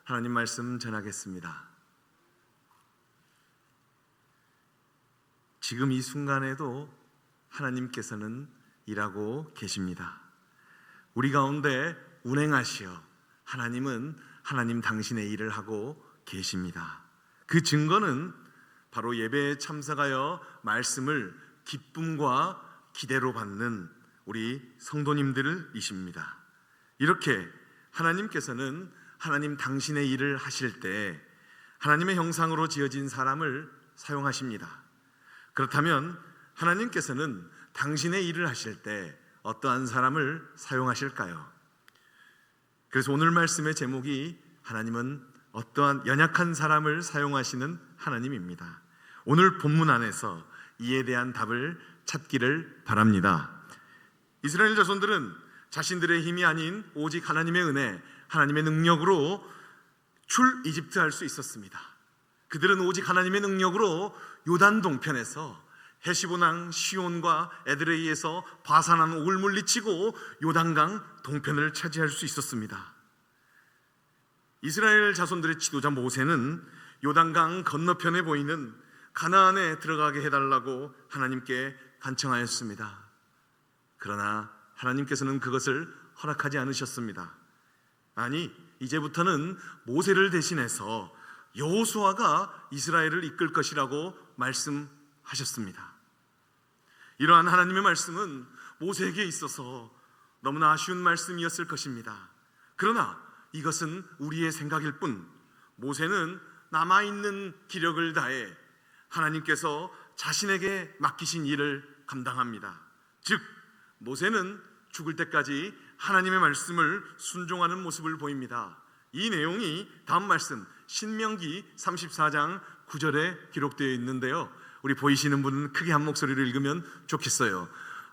하나님 말씀 전하겠습니다. 지금 이 순간에도 하나님께서는 일하고 계십니다. 우리 가운데 운행하시어 하나님은 하나님 당신의 일을 하고 계십니다. 그 증거는 바로 예배에 참석하여 말씀을 기쁨과 기대로 받는 우리 성도님들이십니다. 이렇게 하나님께서는 하나님 당신의 일을 하실 때 하나님의 형상으로 지어진 사람을 사용하십니다. 그렇다면 하나님께서는 당신의 일을 하실 때 어떠한 사람을 사용하실까요? 그래서 오늘 말씀의 제목이 하나님은 어떠한 연약한 사람을 사용하시는 하나님입니다. 오늘 본문 안에서 이에 대한 답을 찾기를 바랍니다. 이스라엘 자손들은 자신들의 힘이 아닌 오직 하나님의 은혜, 하나님의 능력으로 출이집트할 수 있었습니다. 그들은 오직 하나님의 능력으로 요단 동편에서 헤시보낭 시온과 에드레이에서 바산한 옥을 물리치고 요단강 동편을 차지할 수 있었습니다. 이스라엘 자손들의 지도자 모세는 요단강 건너편에 보이는 가나안에 들어가게 해달라고 하나님께 간청하였습니다. 그러나 하나님께서는 그것을 허락하지 않으셨습니다. 아니, 이제부터는 모세를 대신해서 여호수아가 이스라엘을 이끌 것이라고 말씀하셨습니다. 이러한 하나님의 말씀은 모세에게 있어서 너무나 아쉬운 말씀이었을 것입니다. 그러나 이것은 우리의 생각일 뿐, 모세는 남아있는 기력을 다해 하나님께서 자신에게 맡기신 일을 감당합니다. 즉, 모세는 죽을 때까지 하나님의 말씀을 순종하는 모습을 보입니다. 이 내용이 다음 말씀 신명기 34장 9절에 기록되어 있는데요, 우리 보이시는 분은 크게 한 목소리로 읽으면 좋겠어요.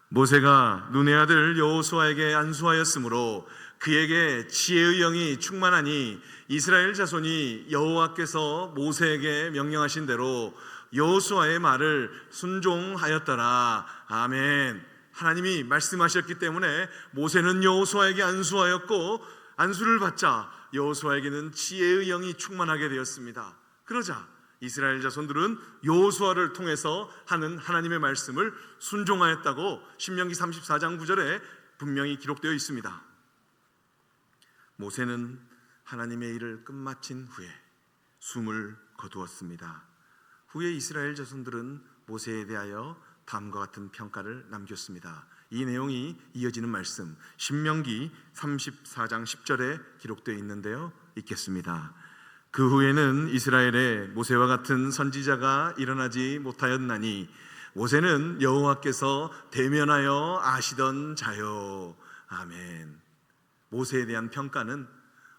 모세가 눈의 아들 여호수아에게 안수하였으므로 그에게 지혜의 영이 충만하니 이스라엘 자손이 여호와께서 모세에게 명령하신 대로 여호수아의 말을 순종하였더라. 아멘. 하나님이 말씀하셨기 때문에 모세는 여호수아에게 안수하였고, 안수를 받자 여호수아에게는 지혜의 영이 충만하게 되었습니다. 그러자 이스라엘 자손들은 여호수아를 통해서 하는 하나님의 말씀을 순종하였다고 신명기 34장 9절에 분명히 기록되어 있습니다. 모세는 하나님의 일을 끝마친 후에 숨을 거두었습니다. 후에 이스라엘 자손들은 모세에 대하여 다음과 같은 평가를 남겼습니다. 이 내용이 이어지는 말씀 신명기 34장 10절에 기록되어 있는데요, 읽겠습니다. 그 후에는 이스라엘에 모세와 같은 선지자가 일어나지 못하였나니 모세는 여호와께서 대면하여 아시던 자요. 아멘. 모세에 대한 평가는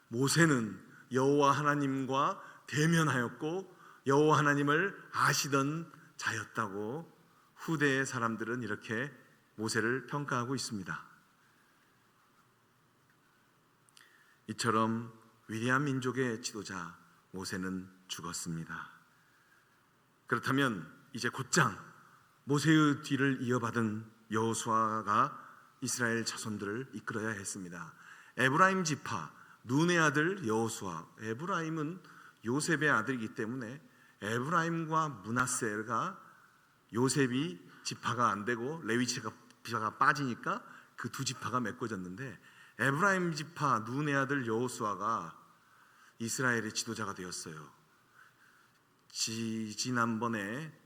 모세는 여호와 하나님과 대면하였고 여호와 하나님을 아시던 자였다고 후대의 사람들은 이렇게 모세를 평가하고 있습니다. 이처럼 위대한 민족의 지도자 모세는 죽었습니다. 그렇다면 이제 곧장 모세의 뒤를 이어받은 여호수아가 이스라엘 자손들을 이끌어야 했습니다. 에브라임 지파 눈의 아들 여호수아, 에브라임은 요셉의 아들이기 때문에 에브라임과 므낫세가 요셉이 지파가 안 되고 레위 지파가 빠지니까 그 두 지파가 메꿔졌는데, 에브라임 지파 눈의 아들 여호수아가 이스라엘의 지도자가 되었어요. 지난번에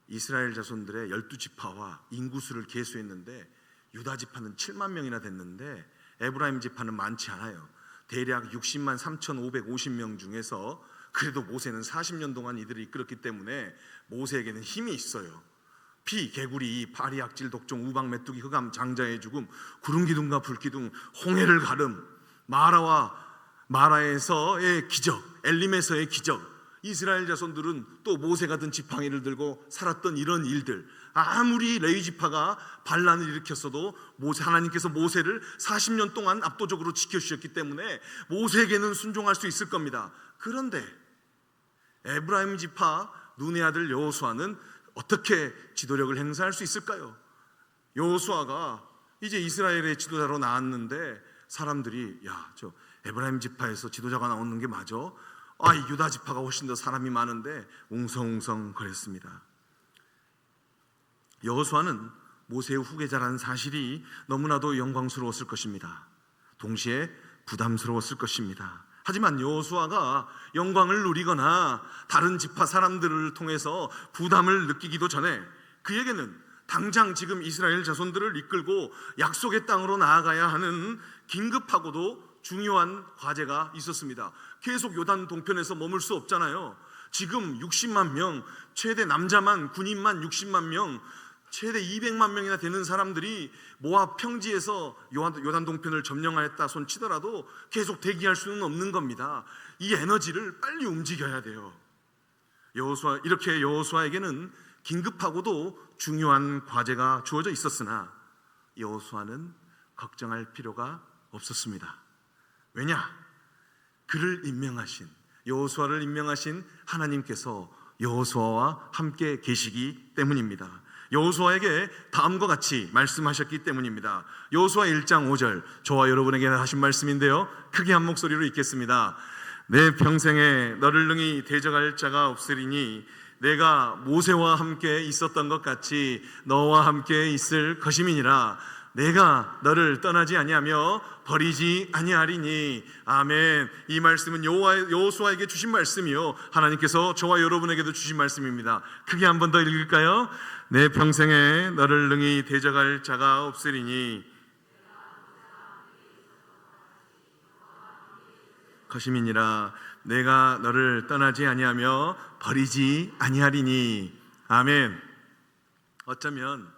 이스라엘 자손들의 12지파와 인구수를 계수했는데 유다 지파는 7만 명이나 됐는데 에브라임 지파는 많지 않아요. 대략 60만 3,550명 중에서 그래도 모세는 40년 동안 이들을 이끌었기 때문에 모세에게는 힘이 있어요. 피, 개구리, 파리, 악질, 독종, 우박, 메뚜기, 흑암, 장자의 죽음, 구름기둥과 불기둥, 홍해를 가름, 마라에서의 기적, 엘림에서의 기적. 이스라엘 자손들은 또 모세가 든 지팡이를 들고 살았던 이런 일들, 아무리 레위 지파가 반란을 일으켰어도 하나님께서 모세를 40년 동안 압도적으로 지켜주셨기 때문에 모세에게는 순종할 수 있을 겁니다. 그런데 에브라임 지파 눈의 아들 여호수아는 어떻게 지도력을 행사할 수 있을까요? 여호수아가 이제 이스라엘의 지도자로 나왔는데 사람들이 저 에브라임 지파에서 지도자가 나오는 게 맞아? 이 유다 지파가 훨씬 더 사람이 많은데 웅성웅성 거렸습니다. 여호수아는 모세의 후계자라는 사실이 너무나도 영광스러웠을 것입니다. 동시에 부담스러웠을 것입니다. 하지만 여호수아가 영광을 누리거나 다른 지파 사람들을 통해서 부담을 느끼기도 전에 그에게는 당장 지금 이스라엘 자손들을 이끌고 약속의 땅으로 나아가야 하는 긴급하고도 중요한 과제가 있었습니다. 계속 요단 동편에서 머물 수 없잖아요. 지금 60만 명, 최대 남자만 군인만 60만 명, 최대 200만 명이나 되는 사람들이 모압 평지에서 요단 동편을 점령하였다 손치더라도 계속 대기할 수는 없는 겁니다. 이 에너지를 빨리 움직여야 돼요. 이렇게 여호수아에게는 긴급하고도 중요한 과제가 주어져 있었으나 여호수아는 걱정할 필요가 없었습니다. 왜냐? 여호수아를 임명하신 하나님께서 여호수아와 함께 계시기 때문입니다. 여호수아에게 다음과 같이 말씀하셨기 때문입니다. 여호수아 1장 5절, 저와 여러분에게 하신 말씀인데요, 크게 한 목소리로 읽겠습니다. 내 평생에 너를 능히 대적할 자가 없으리니 내가 모세와 함께 있었던 것 같이 너와 함께 있을 것임이니라. 내가 너를 떠나지 아니하며 버리지 아니하리니. 아멘. 이 말씀은 여호수아에게 주신 말씀이요, 하나님께서 저와 여러분에게도 주신 말씀입니다. 크게 한 번 더 읽을까요? 내 평생에 너를 능히 대적할 자가 없으리니 것임이니라. 내가 너를 떠나지 아니하며 버리지 아니하리니. 아멘. 어쩌면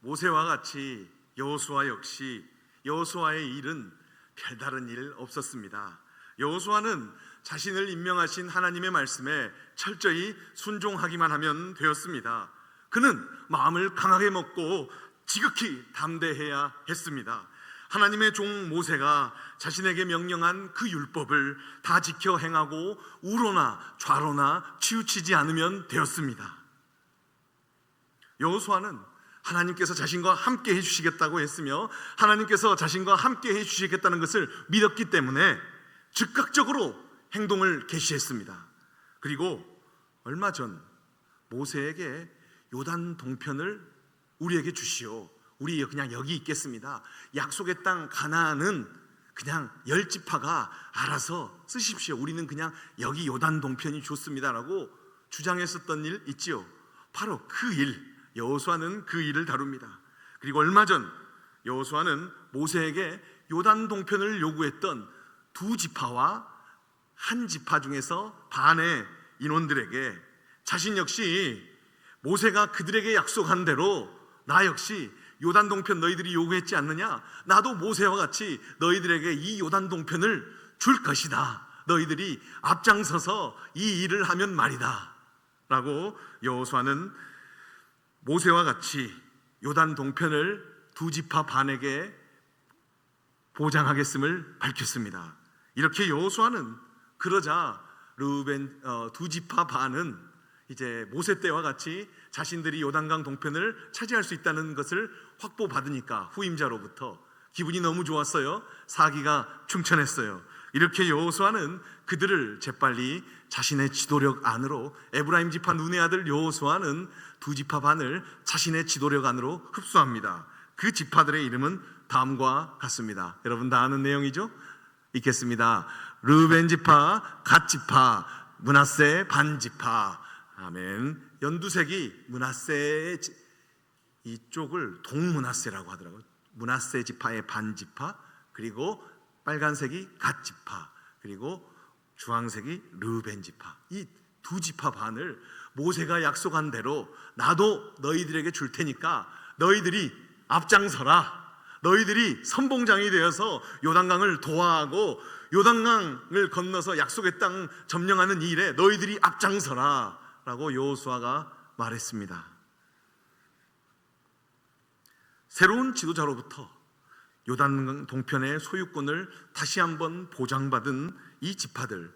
모세와 같이 여호수아 역시 여호수아의 일은 별다른 일 없었습니다. 여호수아는 자신을 임명하신 하나님의 말씀에 철저히 순종하기만 하면 되었습니다. 그는 마음을 강하게 먹고 지극히 담대해야 했습니다. 하나님의 종 모세가 자신에게 명령한 그 율법을 다 지켜 행하고 우로나 좌로나 치우치지 않으면 되었습니다. 여호수아는 하나님께서 자신과 함께 해주시겠다고 했으며 하나님께서 자신과 함께 해주시겠다는 것을 믿었기 때문에 즉각적으로 행동을 개시했습니다. 그리고 얼마 전 모세에게 요단 동편을 우리에게 주시오, 우리 그냥 여기 있겠습니다, 약속의 땅 가나안은 그냥 10지파가 알아서 쓰십시오, 우리는 그냥 여기 요단 동편이 좋습니다라고 주장했었던 일 있지요. 바로 그 일, 여호수아는 그 일을 다룹니다. 그리고 얼마 전 여호수아는 모세에게 요단 동편을 요구했던 2지파와 1지파 중에서 반의 인원들에게 자신 역시 모세가 그들에게 약속한 대로 나 역시 요단 동편 너희들이 요구했지 않느냐, 나도 모세와 같이 너희들에게 이 요단 동편을 줄 것이다, 너희들이 앞장서서 이 일을 하면 말이다 라고 여호수아는 모세와 같이 요단 동편을 2지파 반에게 보장하겠음을 밝혔습니다. 이렇게 여호수아는 그러자 르우벤 2지파 반은 이제 모세 때와 같이 자신들이 요단강 동편을 차지할 수 있다는 것을 확보받으니까 후임자로부터 기분이 너무 좋았어요. 사기가 충천했어요. 이렇게 여호수아는 그들을 재빨리 자신의 지도력 안으로, 에브라임 지파 눈의 아들 여호수아는 2지파 반을 자신의 지도력 안으로 흡수합니다. 그 지파들의 이름은 다음과 같습니다. 여러분 다 아는 내용이죠? 읽겠습니다. 르우벤 지파, 갓 지파, 므낫세 반 지파. 아멘. 연두색이 므낫세의 이쪽을 동므낫세라고 하더라고요. 므낫세 지파의 반 지파, 그리고 빨간색이 갓 지파, 그리고 주황색이 르우벤 지파. 이 2지파 반을 모세가 약속한 대로 나도 너희들에게 줄 테니까 너희들이 앞장서라, 너희들이 선봉장이 되어서 요단강을 도하고 요단강을 건너서 약속의 땅 점령하는 이 일에 너희들이 앞장서라 라고 여호수아가 말했습니다. 새로운 지도자로부터 요단 동편의 소유권을 다시 한번 보장받은 이 지파들,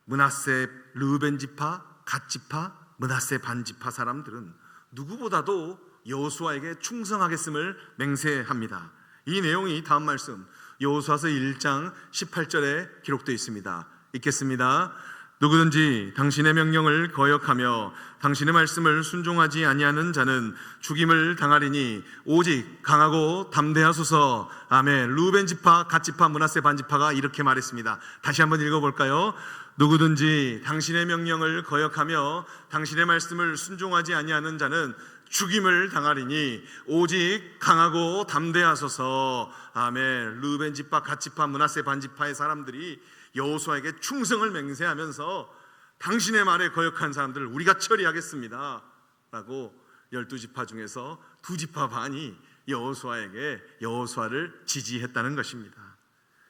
므낫세 르우벤 지파, 갓 지파, 므낫세 반 지파 사람들은 누구보다도 여호수아에게 충성하겠음을 맹세합니다. 이 내용이 다음 말씀 여호수아서 1장 18절에 기록되어 있습니다. 읽겠습니다. 누구든지 당신의 명령을 거역하며 당신의 말씀을 순종하지 아니하는 자는 죽임을 당하리니 오직 강하고 담대하소서. 아멘. 루벤 지파, 갓 지파, 므낫세 반 지파가 이렇게 말했습니다. 다시 한번 읽어볼까요? 누구든지 당신의 명령을 거역하며 당신의 말씀을 순종하지 아니하는 자는 죽임을 당하리니 오직 강하고 담대하소서. 아멘. 루벤 지파, 갓 지파, 므낫세 반 지파의 사람들이 여호수아에게 충성을 맹세하면서 당신의 말에 거역한 사람들을 우리가 처리하겠습니다 라고 12지파 중에서 2지파 반이 여호수아를 지지했다는 것입니다.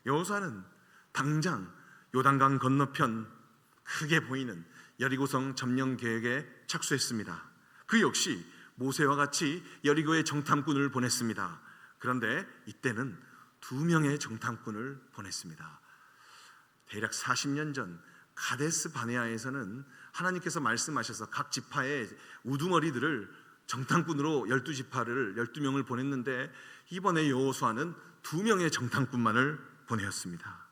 여호수아는 당장 요단강 건너편 크게 보이는 여리고성 점령 계획에 착수했습니다. 그 역시 모세와 같이 여리고에 정탐꾼을 보냈습니다. 그런데 이때는 2명의 정탐꾼을 보냈습니다. 대략 40년 전 가데스 바네아에서는 하나님께서 말씀하셔서 각 지파의 우두머리들을 정탐꾼으로 12명을 보냈는데 이번에 여호수아는 2명의 정탐꾼만을 보내었습니다.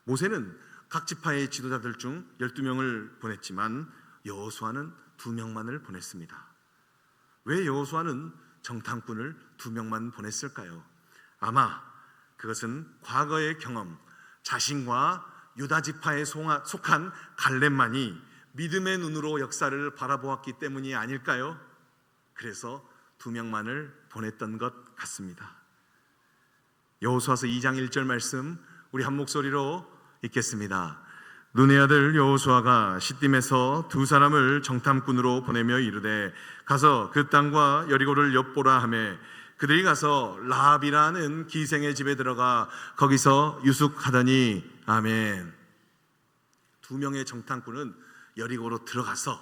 모세는 각 지파의 지도자들 중 12명을 보냈지만 여호수아는 2명만을 보냈습니다. 왜 여호수아는 정탐꾼을 2명만 보냈을까요? 아마 그것은 과거의 경험, 자신과 유다 지파에 속한 갈렙만이 믿음의 눈으로 역사를 바라보았기 때문이 아닐까요? 그래서 2명만을 보냈던 것 같습니다. 여호수아서 2장 1절 말씀 우리 한 목소리로 읽겠습니다. 눈의 아들 여호수아가 시딤에서 2사람을 정탐꾼으로 보내며 이르되 가서 그 땅과 여리고를 엿보라 하매 그들이 가서 라합이라는 기생의 집에 들어가 거기서 유숙하더니 아멘. 2명의 정탐꾼은 여리고로 들어가서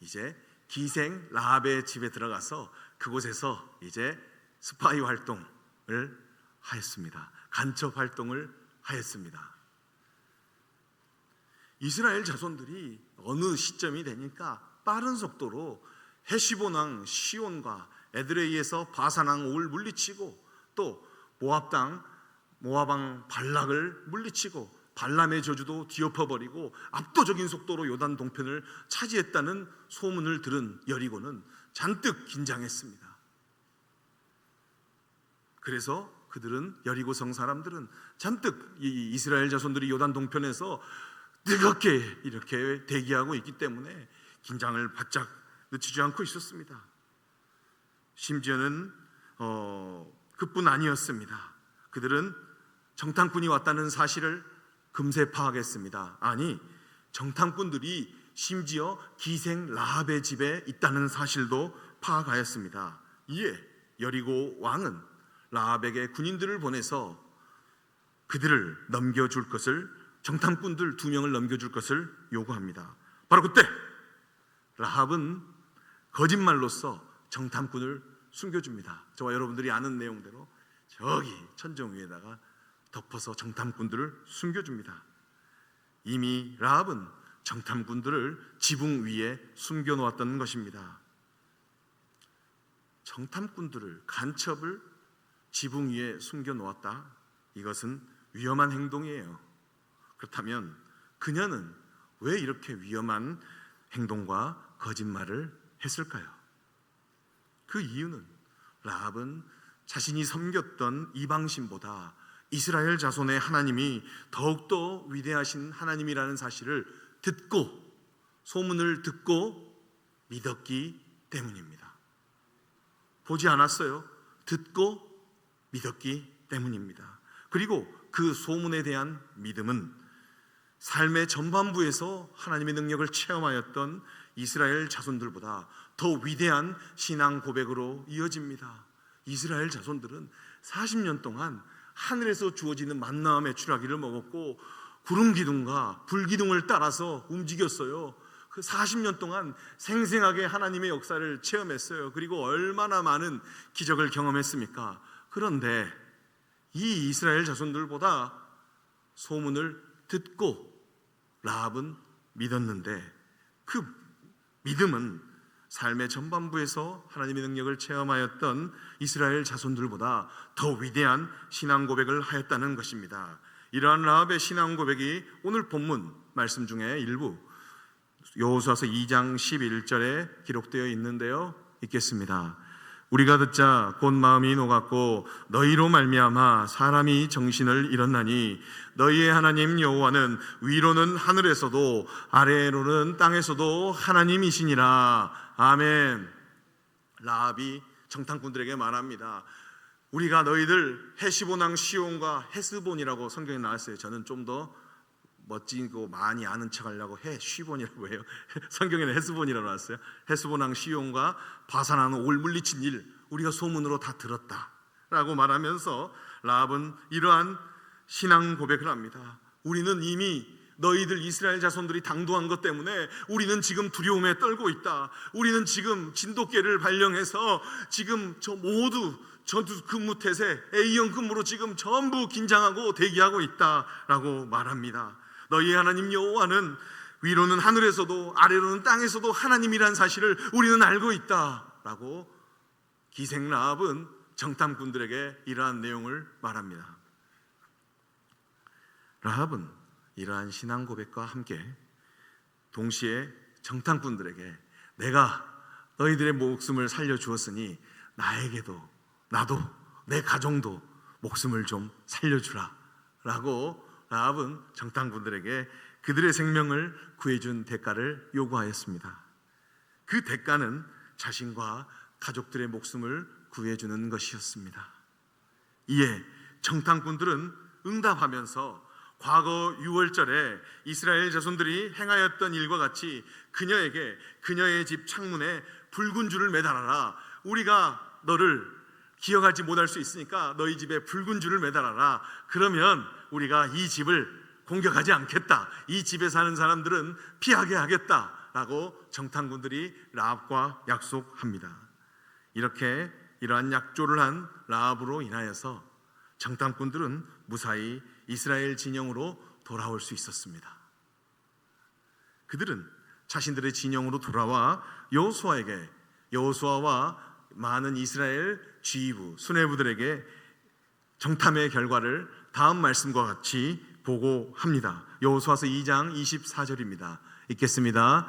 이제 기생 라합의 집에 들어가서 그곳에서 이제 스파이 활동을 하였습니다. 간첩 활동을 하였습니다. 이스라엘 자손들이 어느 시점이 되니까 빠른 속도로 헤시본 왕 시온과 에드레이에서 바산 왕 옥을 물리치고 또 모압 왕 발락을 물리치고 발람의 저주도 뒤엎어버리고 압도적인 속도로 요단 동편을 차지했다는 소문을 들은 여리고는 잔뜩 긴장했습니다. 그래서 그들은 여리고성 사람들은 잔뜩 이 이스라엘 자손들이 요단 동편에서 뜨겁게 이렇게 대기하고 있기 때문에 긴장을 바짝 늦추지 않고 있었습니다. 심지어는 그뿐 아니었습니다. 그들은 정탐꾼이 왔다는 사실을 금세 파악했습니다. 아니, 정탐꾼들이 심지어 기생 라합의 집에 있다는 사실도 파악하였습니다. 이에 여리고 왕은 라합에게 군인들을 보내서 그들을 넘겨줄 것을, 정탐꾼들 2명을 넘겨줄 것을 요구합니다. 바로 그때 라합은 거짓말로써 정탐꾼을 숨겨줍니다. 저와 여러분들이 아는 내용대로 저기 천정 위에다가 덮어서 정탐꾼들을 숨겨줍니다. 이미 라합은 정탐꾼들을 지붕 위에 숨겨놓았던 것입니다. 정탐꾼들을, 간첩을 지붕 위에 숨겨놓았다. 이것은 위험한 행동이에요. 그렇다면 그녀는 왜 이렇게 위험한 행동과 거짓말을 했을까요? 그 이유는 라합은 자신이 섬겼던 이방신보다 이스라엘 자손의 하나님이 더욱더 위대하신 하나님이라는 사실을 듣고, 소문을 듣고 믿었기 때문입니다. 보지 않았어요. 듣고 믿었기 때문입니다. 그리고 그 소문에 대한 믿음은 삶의 전반부에서 하나님의 능력을 체험하였던 이스라엘 자손들보다 더 위대한 신앙 고백으로 이어집니다. 이스라엘 자손들은 40년 동안 하늘에서 주어지는 만나와 메추라기를 먹었고 구름 기둥과 불 기둥을 따라서 움직였어요. 그 40년 동안 생생하게 하나님의 역사를 체험했어요. 그리고 얼마나 많은 기적을 경험했습니까? 그런데 이 이스라엘 자손들보다 소문을 듣고 라합은 믿었는데 그 믿음은 삶의 전반부에서 하나님의 능력을 체험하였던 이스라엘 자손들보다 더 위대한 신앙 고백을 하였다는 것입니다. 이러한 라합의 신앙 고백이 오늘 본문 말씀 중에 일부 여호수아서 2장 11절에 기록되어 있는데요, 읽겠습니다. 우리가 듣자 곧 마음이 녹았고 너희로 말미암아 사람이 정신을 잃었나니 너희의 하나님 여호와는 위로는 하늘에서도 아래로는 땅에서도 하나님이시니라. 아멘. 라합이 정탐꾼들에게 말합니다. 우리가 너희들 헤시본 왕 시온과 헤스본이라고 성경에 나왔어요. 저는 좀 더 멋지고 많이 아는 척 하려고 헤시본이라고 해요. 성경에는 헤스본이라고 나왔어요. 헤스본 왕 시온과 바산하는 올 물리친 일 우리가 소문으로 다 들었다라고 말하면서 라합은 이러한 신앙 고백을 합니다. 우리는 이미 너희들 이스라엘 자손들이 당도한 것 때문에 우리는 지금 두려움에 떨고 있다. 우리는 지금 진돗개를 발령해서 지금 저 모두 전투 근무 태세 A형 근무로 지금 전부 긴장하고 대기하고 있다라고 말합니다. 너희 하나님 여호와는 위로는 하늘에서도 아래로는 땅에서도 하나님이란 사실을 우리는 알고 있다라고 기생 라합은 정탐꾼들에게 이러한 내용을 말합니다. 라합은 이러한 신앙 고백과 함께 동시에 정탐꾼들에게 내가 너희들의 목숨을 살려주었으니 나에게도 나도 내 가정도 목숨을 좀 살려주라 라고 라합은 정탐꾼들에게 그들의 생명을 구해준 대가를 요구하였습니다. 그 대가는 자신과 가족들의 목숨을 구해주는 것이었습니다. 이에 정탐꾼들은 응답하면서 과거 6월절에 이스라엘 자손들이 행하였던 일과 같이 그녀에게 그녀의 집 창문에 붉은 줄을 매달아라. 우리가 너를 기억하지 못할 수 있으니까 너희 집에 붉은 줄을 매달아라. 그러면 우리가 이 집을 공격하지 않겠다. 이 집에 사는 사람들은 피하게 하겠다라고 정탐꾼들이 라합과 약속합니다. 이렇게 이러한 약조를 한 라합으로 인하여서 정탐꾼들은 무사히 이스라엘 진영으로 돌아올 수 있었습니다. 그들은 자신들의 진영으로 돌아와 여호수아와 많은 이스라엘 지휘부, 수뇌부들에게 정탐의 결과를 다음 말씀과 같이 보고합니다. 여호수아서 2장 24절입니다. 읽겠습니다.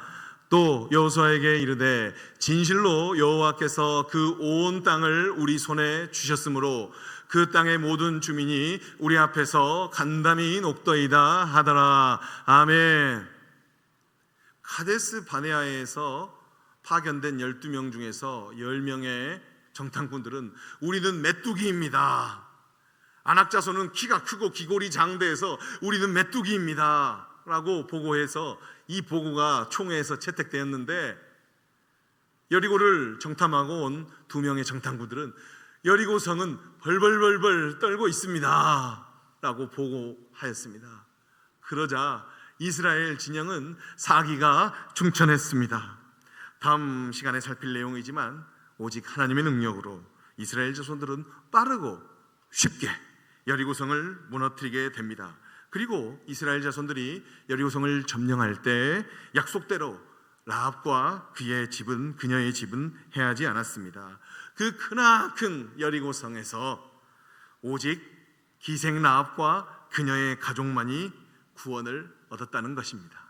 또 여호수아에게 이르되 진실로 여호와께서 그 온 땅을 우리 손에 주셨으므로 그 땅의 모든 주민이 우리 앞에서 간담이 녹더이다 하더라. 아멘. 카데스 바네아에서 파견된 12명 중에서 10명의 정탐꾼들은 우리는 메뚜기입니다. 안악자손은 키가 크고 기골이 장대해서 우리는 메뚜기입니다 라고 보고해서 이 보고가 총회에서 채택되었는데 여리고를 정탐하고 온 2명의 정탐꾼들은 여리고성은 벌벌벌벌 떨고 있습니다 라고 보고하였습니다. 그러자 이스라엘 진영은 사기가 중천했습니다. 다음 시간에 살필 내용이지만 오직 하나님의 능력으로 이스라엘 자손들은 빠르고 쉽게 여리고성을 무너뜨리게 됩니다. 그리고 이스라엘 자손들이 여리고성을 점령할 때 약속대로 라합과 그녀의 집은 해하지 않았습니다. 그 크나큰 여리고성에서 오직 기생 라합과 그녀의 가족만이 구원을 얻었다는 것입니다.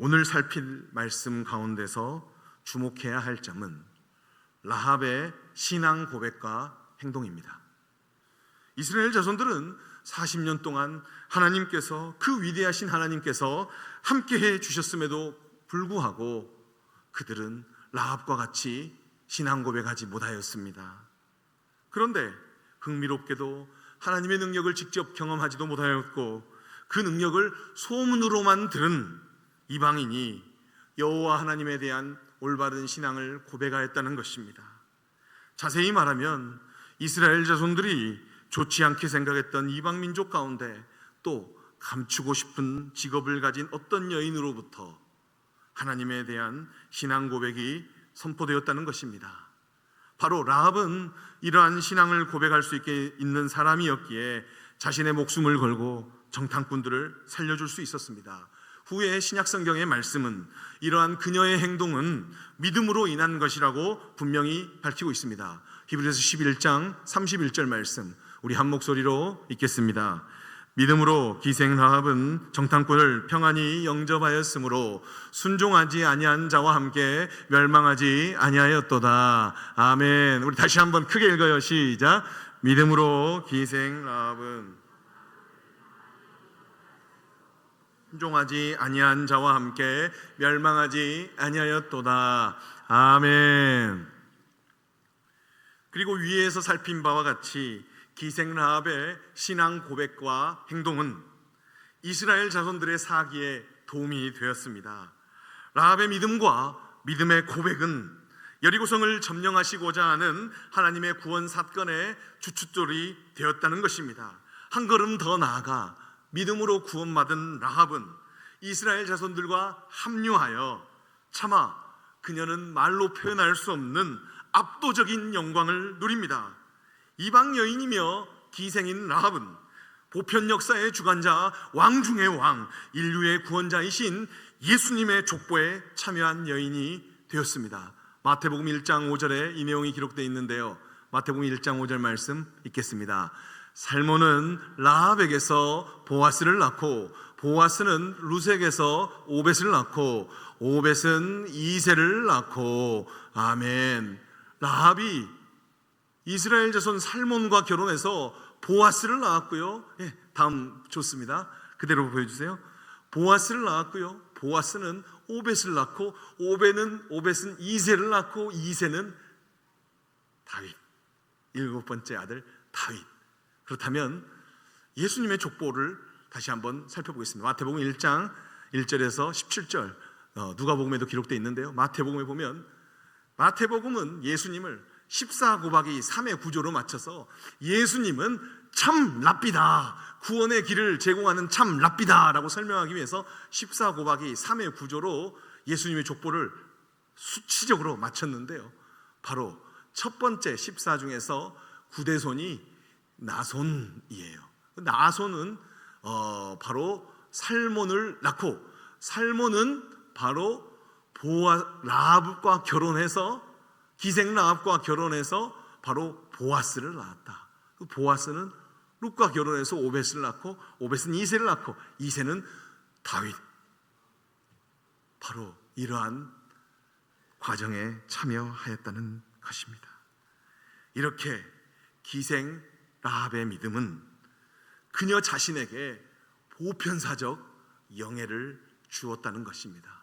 오늘 살필 말씀 가운데서 주목해야 할 점은 라합의 신앙 고백과 행동입니다. 이스라엘 자손들은 40년 동안 하나님께서 그 위대하신 하나님께서 함께해 주셨음에도 불구하고 그들은 라합과 같이 신앙 고백하지 못하였습니다. 그런데 흥미롭게도 하나님의 능력을 직접 경험하지도 못하였고 그 능력을 소문으로만 들은 이방인이 여호와 하나님에 대한 올바른 신앙을 고백하였다는 것입니다. 자세히 말하면 이스라엘 자손들이 좋지 않게 생각했던 이방 민족 가운데 또 감추고 싶은 직업을 가진 어떤 여인으로부터 하나님에 대한 신앙 고백이 선포되었다는 것입니다. 바로 라합은 이러한 신앙을 고백할 수 있게 있는 사람이었기에 자신의 목숨을 걸고 정탐꾼들을 살려줄 수 있었습니다. 후에 신약성경의 말씀은 이러한 그녀의 행동은 믿음으로 인한 것이라고 분명히 밝히고 있습니다. 히브리서 11장 31절 말씀 우리 한 목소리로 읽겠습니다. 믿음으로 기생 라합은 정탐꾼을 평안히 영접하였으므로 순종하지 아니한 자와 함께 멸망하지 아니하였도다. 아멘. 우리 다시 한번 크게 읽어요. 시작. 믿음으로 기생 라합은 순종하지 아니한 자와 함께 멸망하지 아니하였도다. 아멘. 그리고 위에서 살핀 바와 같이 기생 라합의 신앙 고백과 행동은 이스라엘 자손들의 사기에 도움이 되었습니다. 라합의 믿음과 믿음의 고백은 여리고성을 점령하시고자 하는 하나님의 구원 사건의 주춧돌이 되었다는 것입니다. 한 걸음 더 나아가 믿음으로 구원받은 라합은 이스라엘 자손들과 합류하여 차마 그녀는 말로 표현할 수 없는 압도적인 영광을 누립니다. 이방 여인이며 기생인 라합은 보편 역사의 주관자, 왕 중의 왕, 인류의 구원자이신 예수님의 족보에 참여한 여인이 되었습니다. 마태복음 1장 5절에 이 내용이 기록되어 있는데요. 마태복음 1장 5절 말씀 읽겠습니다. 살몬은 라합에게서 보아스를 낳고 보아스는 루sek에서 오벳을 낳고 오벳은 이새를 낳고 아멘. 라합이 이스라엘 자손 살몬과 결혼해서 보아스를 낳았고요. 다음 좋습니다. 그대로 보여주세요. 보아스를 낳았고요. 보아스는 오벳을 낳고 오벳은 이새를 낳고 이새는 다윗, 7번째 아들 다윗. 그렇다면 예수님의 족보를 다시 한번 살펴보겠습니다. 마태복음 1장 1절에서 17절 누가복음에도 기록되어 있는데요. 마태복음에 보면 마태복음은 예수님을 14 곱하기 3의 구조로 맞춰서 예수님은 참 랍비다, 구원의 길을 제공하는 참 랍비다 라고 설명하기 위해서 14 곱하기 3의 구조로 예수님의 족보를 수치적으로 맞췄는데요. 바로 첫 번째 14 중에서 구대손이 나손이에요. 나손은 바로 살몬을 낳고 살몬은 바로 라합과 결혼해서 기생 라합과 결혼해서 바로 보아스를 낳았다. 보아스는 룻과 결혼해서 오벳을 낳고 오벳은 이새를 낳고 이새는 다윗. 바로 이러한 과정에 참여하였다는 것입니다. 이렇게 기생 라합의 믿음은 그녀 자신에게 보편사적 영예를 주었다는 것입니다.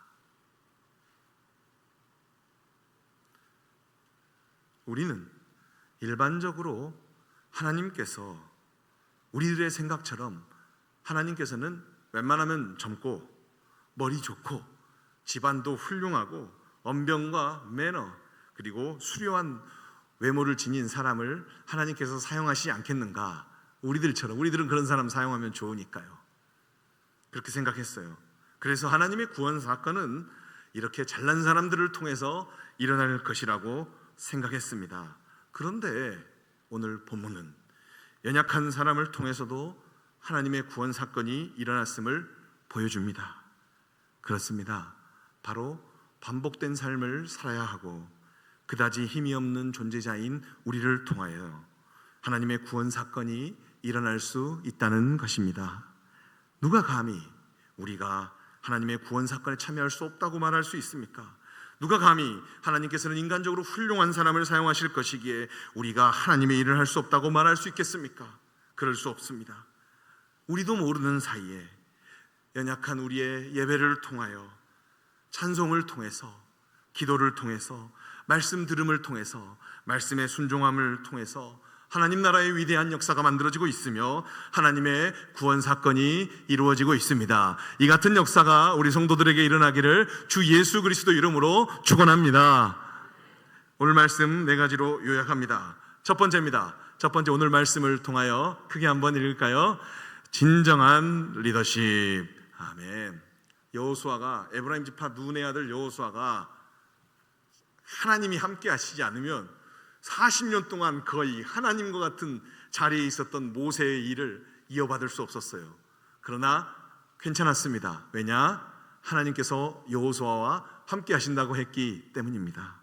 우리는 일반적으로 하나님께서 우리들의 생각처럼 하나님께서는 웬만하면 젊고 머리 좋고 집안도 훌륭하고 언변과 매너 그리고 수려한 외모를 지닌 사람을 하나님께서 사용하시지 않겠는가. 우리들은 그런 사람 사용하면 좋으니까요. 그렇게 생각했어요. 그래서 하나님의 구원 사건은 이렇게 잘난 사람들을 통해서 일어날 것이라고 생각했습니다. 그런데 오늘 본문은 연약한 사람을 통해서도 하나님의 구원 사건이 일어났음을 보여줍니다. 그렇습니다. 바로 반복된 삶을 살아야 하고 그다지 힘이 없는 존재자인 우리를 통하여 하나님의 구원 사건이 일어날 수 있다는 것입니다. 누가 감히 우리가 하나님의 구원 사건에 참여할 수 없다고 말할 수 있습니까? 누가 감히 하나님께서는 인간적으로 훌륭한 사람을 사용하실 것이기에 우리가 하나님의 일을 할 수 없다고 말할 수 있겠습니까? 그럴 수 없습니다. 우리도 모르는 사이에 연약한 우리의 예배를 통하여 찬송을 통해서 기도를 통해서 말씀 들음을 통해서 말씀의 순종함을 통해서 하나님 나라의 위대한 역사가 만들어지고 있으며 하나님의 구원 사건이 이루어지고 있습니다. 이 같은 역사가 우리 성도들에게 일어나기를 주 예수 그리스도 이름으로 축원합니다. 오늘 말씀 4가지로 요약합니다. 첫 번째입니다. 첫 번째 오늘 말씀을 통하여 크게 한번 읽을까요? 진정한 리더십. 아멘. 여호수아가 에브라임 지파 눈의 아들 여호수아가 하나님이 함께 하시지 않으면 40년 동안 거의 하나님과 같은 자리에 있었던 모세의 일을 이어받을 수 없었어요. 그러나 괜찮았습니다. 왜냐? 하나님께서 여호수아와 함께 하신다고 했기 때문입니다.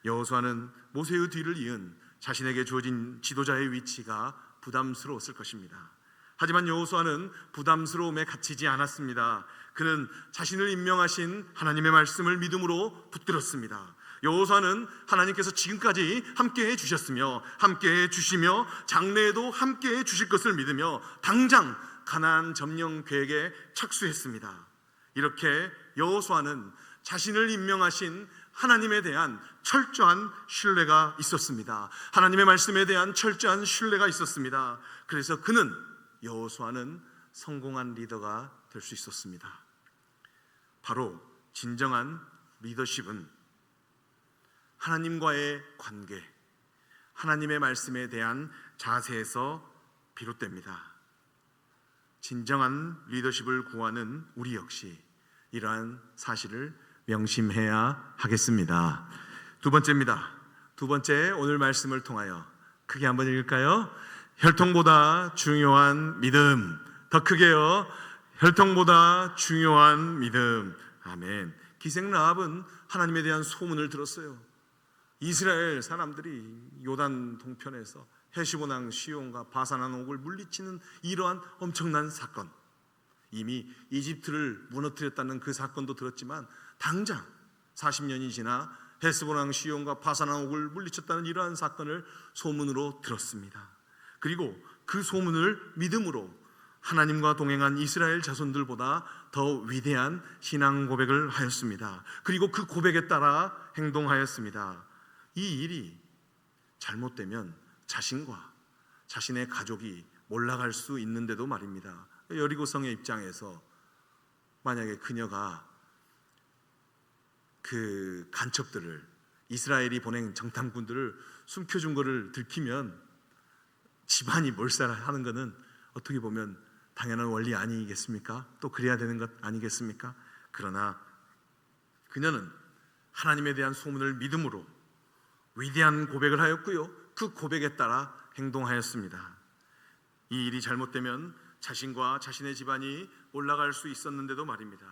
여호수아는 모세의 뒤를 이은 자신에게 주어진 지도자의 위치가 부담스러웠을 것입니다. 하지만 여호수아는 부담스러움에 갇히지 않았습니다. 그는 자신을 임명하신 하나님의 말씀을 믿음으로 붙들었습니다. 여호수아는 하나님께서 지금까지 함께해 주셨으며 함께해 주시며 장래에도 함께해 주실 것을 믿으며 당장 가나안 점령 계획에 착수했습니다. 이렇게 여호수아는 자신을 임명하신 하나님에 대한 철저한 신뢰가 있었습니다. 하나님의 말씀에 대한 철저한 신뢰가 있었습니다. 그래서 여호수아는 성공한 리더가 될 수 있었습니다. 바로 진정한 리더십은 하나님과의 관계, 하나님의 말씀에 대한 자세에서 비롯됩니다. 진정한 리더십을 구하는 우리 역시 이러한 사실을 명심해야 하겠습니다. 두 번째입니다. 두 번째, 오늘 말씀을 통하여 크게 한번 읽을까요? 혈통보다 중요한 믿음. 더 크게요. 혈통보다 중요한 믿음. 아멘. 기생 라합은 하나님에 대한 소문을 들었어요. 이스라엘 사람들이 요단 동편에서 헤시본 왕 시온과 바산한 옥을 물리치는 이러한 엄청난 사건, 이미 이집트를 무너뜨렸다는 그 사건도 들었지만 당장 40년이 지나 헤스본 왕 시온과 바산한 옥을 물리쳤다는 이러한 사건을 소문으로 들었습니다. 그리고 그 소문을 믿음으로 하나님과 동행한 이스라엘 자손들보다 더 위대한 신앙 고백을 하였습니다. 그리고 그 고백에 따라 행동하였습니다. 이 일이 잘못되면 자신과 자신의 가족이 몰락할 수 있는데도 말입니다. 여리고성의 입장에서 만약에 그녀가 그 간첩들을, 이스라엘이 보낸 정탐꾼들을 숨겨준 것을 들키면 집안이 몰살하는 것은 어떻게 보면 당연한 원리 아니겠습니까? 또 그래야 되는 것 아니겠습니까? 그러나 그녀는 하나님에 대한 소문을 믿음으로 위대한 고백을 하였고요, 그 고백에 따라 행동하였습니다. 이 일이 잘못되면 자신과 자신의 집안이 올라갈 수 있었는데도 말입니다.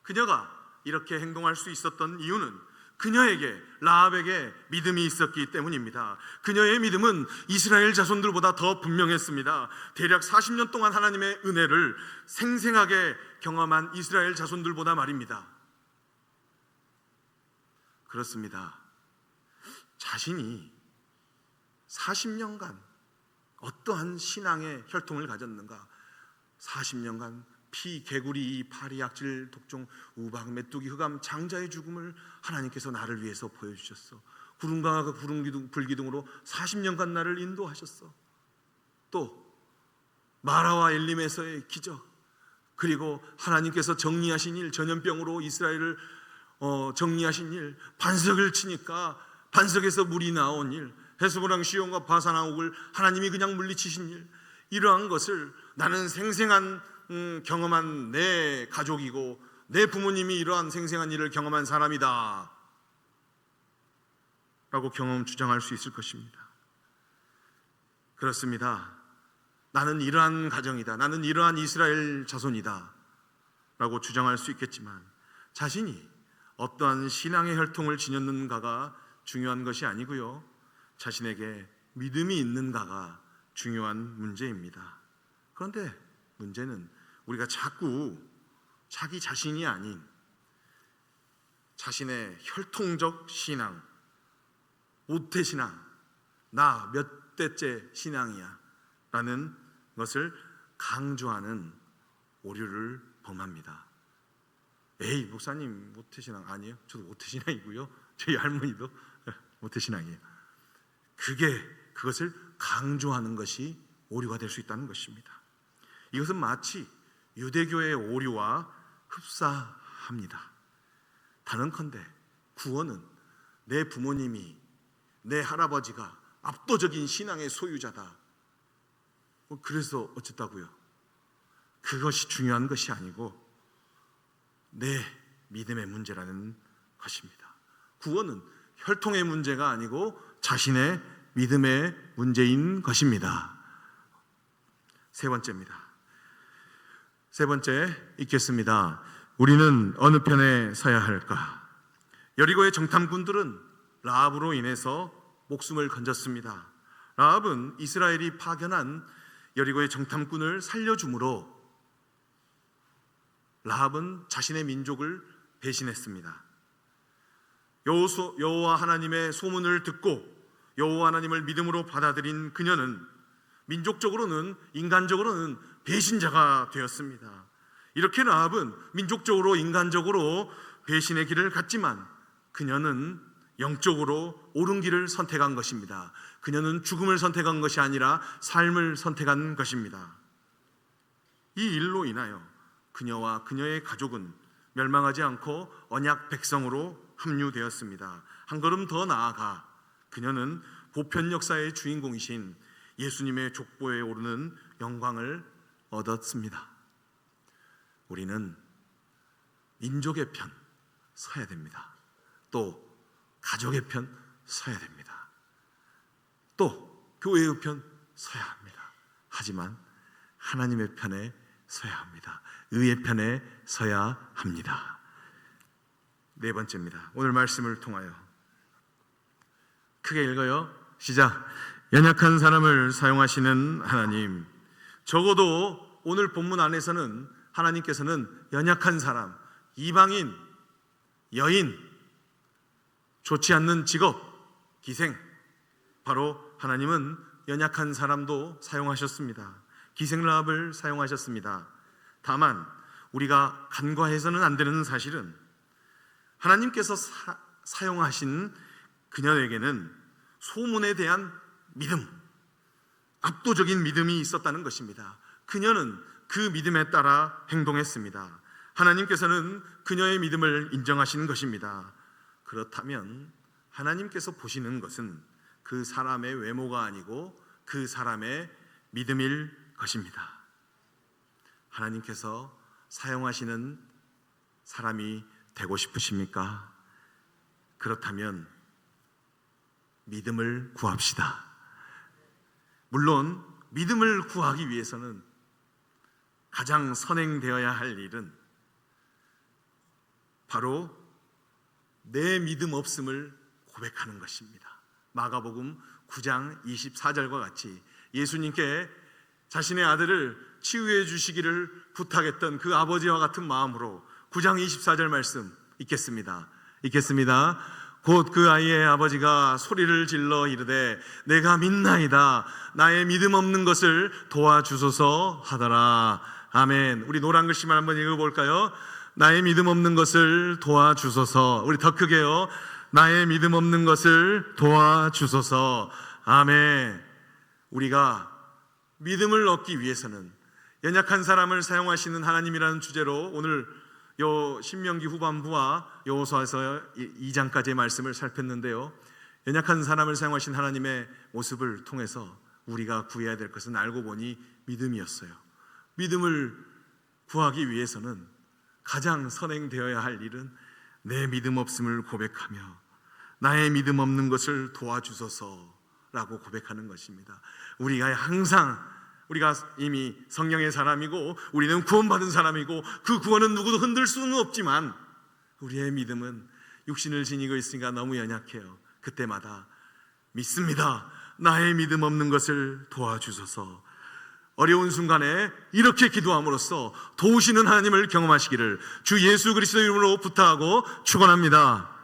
그녀가 이렇게 행동할 수 있었던 이유는 그녀에게, 라합에게 믿음이 있었기 때문입니다. 그녀의 믿음은 이스라엘 자손들보다 더 분명했습니다. 대략 40년 동안 하나님의 은혜를 생생하게 경험한 이스라엘 자손들보다 말입니다. 그렇습니다. 자신이 40년간 어떠한 신앙의 혈통을 가졌는가, 40년간 피, 개구리, 파리, 약질, 독종, 우박, 메뚜기, 흑암, 장자의 죽음을 하나님께서 나를 위해서 보여주셨어. 구름과 불기둥으로 40년간 나를 인도하셨어. 또 마라와 엘림에서의 기적, 그리고 하나님께서 정리하신 일, 전염병으로 이스라엘을 정리하신 일, 반석을 치니까 반석에서 물이 나온 일, 헤스본 왕 시온과 바산한 옥을 하나님이 그냥 물리치신 일, 이러한 것을 나는 생생한 경험한 내 가족이고 내 부모님이 이러한 생생한 일을 경험한 사람이다 라고 주장할 수 있을 것입니다. 그렇습니다. 나는 이러한 가정이다, 나는 이러한 이스라엘 자손이다 라고 주장할 수 있겠지만 자신이 어떠한 신앙의 혈통을 지녔는가가 중요한 것이 아니고요, 자신에게 믿음이 있는가가 중요한 문제입니다. 그런데 문제는 우리가 자꾸 자기 자신이 아닌 자신의 혈통적 신앙, 오태 신앙, 나 몇 대째 신앙이야 라는 것을 강조하는 오류를 범합니다. 에이, 목사님 오태 신앙 아니에요? 저도 오태 신앙이고요, 저희 할머니도 오태 신앙이에요. 그것을 강조하는 것이 오류가 될 수 있다는 것입니다. 이것은 마치 유대교의 오류와 흡사합니다. 단언컨대 구원은 내 부모님이, 내 할아버지가 압도적인 신앙의 소유자다, 그래서 어쨌다고요? 그것이 중요한 것이 아니고 내 믿음의 문제라는 것입니다. 구원은 혈통의 문제가 아니고 자신의 믿음의 문제인 것입니다. 세 번째입니다. 세 번째 읽겠습니다. 우리는 어느 편에 서야 할까? 여리고의 정탐꾼들은 라합으로 인해서 목숨을 건졌습니다. 라합은 이스라엘이 파견한 여리고의 정탐꾼을 살려주므로 라합은 자신의 민족을 배신했습니다. 여호와 하나님의 소문을 듣고 여호와 하나님을 믿음으로 받아들인 그녀는 민족적으로는, 인간적으로는 배신자가 되었습니다. 이렇게 라합은 민족적으로, 인간적으로 배신의 길을 갔지만 그녀는 영적으로 옳은 길을 선택한 것입니다. 그녀는 죽음을 선택한 것이 아니라 삶을 선택한 것입니다. 이 일로 인하여 그녀와 그녀의 가족은 멸망하지 않고 언약 백성으로 합류되었습니다. 한 걸음 더 나아가 그녀는 보편 역사의 주인공이신 예수님의 족보에 오르는 영광을 얻었습니다. 우리는 민족의 편 서야 됩니다. 또 가족의 편 서야 됩니다. 또 교회의 편 서야 합니다. 하지만 하나님의 편에 서야 합니다. 의의 편에 서야 합니다. 네 번째입니다. 오늘 말씀을 통하여 크게 읽어요. 시작. 연약한 사람을 사용하시는 하나님. 적어도 오늘 본문 안에서는 하나님께서는 연약한 사람, 이방인, 여인, 좋지 않는 직업, 기생, 바로 하나님은 연약한 사람도 사용하셨습니다. 기생 라합을 사용하셨습니다. 다만 우리가 간과해서는 안 되는 사실은 하나님께서 사용하신 그녀에게는 소문에 대한 믿음, 압도적인 믿음이 있었다는 것입니다. 그녀는 그 믿음에 따라 행동했습니다. 하나님께서는 그녀의 믿음을 인정하시는 것입니다. 그렇다면 하나님께서 보시는 것은 그 사람의 외모가 아니고 그 사람의 믿음일 것입니다. 하나님께서 사용하시는 사람이 되고 싶으십니까? 그렇다면 믿음을 구합시다. 물론 믿음을 구하기 위해서는 가장 선행되어야 할 일은 바로 내 믿음 없음을 고백하는 것입니다. 마가복음 9장 24절과 같이 예수님께 자신의 아들을 치유해 주시기를 부탁했던 그 아버지와 같은 마음으로 9장 24절 말씀 읽겠습니다. 곧 그 아이의 아버지가 소리를 질러 이르되 내가 믿나이다. 나의 믿음 없는 것을 도와주소서 하더라. 아멘. 우리 노란 글씨만 한번 읽어볼까요? 나의 믿음 없는 것을 도와주소서. 우리 더 크게요. 나의 믿음 없는 것을 도와주소서. 아멘. 우리가 믿음을 얻기 위해서는 연약한 사람을 사용하시는 하나님이라는 주제로 오늘 요 신명기 후반부와 여호수아서 2장까지의 말씀을 살폈는데요. 연약한 사람을 사용하신 하나님의 모습을 통해서 우리가 구해야 될 것은 알고 보니 믿음이었어요. 믿음을 구하기 위해서는 가장 선행되어야 할 일은 내 믿음 없음을 고백하며 나의 믿음 없는 것을 도와주소서라고 고백하는 것입니다. 우리가 항상 우리가 이미 성령의 사람이고 우리는 구원받은 사람이고 그 구원은 누구도 흔들 수는 없지만 우리의 믿음은 육신을 지니고 있으니까 너무 연약해요. 그때마다 믿습니다. 나의 믿음 없는 것을 도와주소서. 어려운 순간에 이렇게 기도함으로써 도우시는 하나님을 경험하시기를 주 예수 그리스도 이름으로 부탁하고 축원합니다.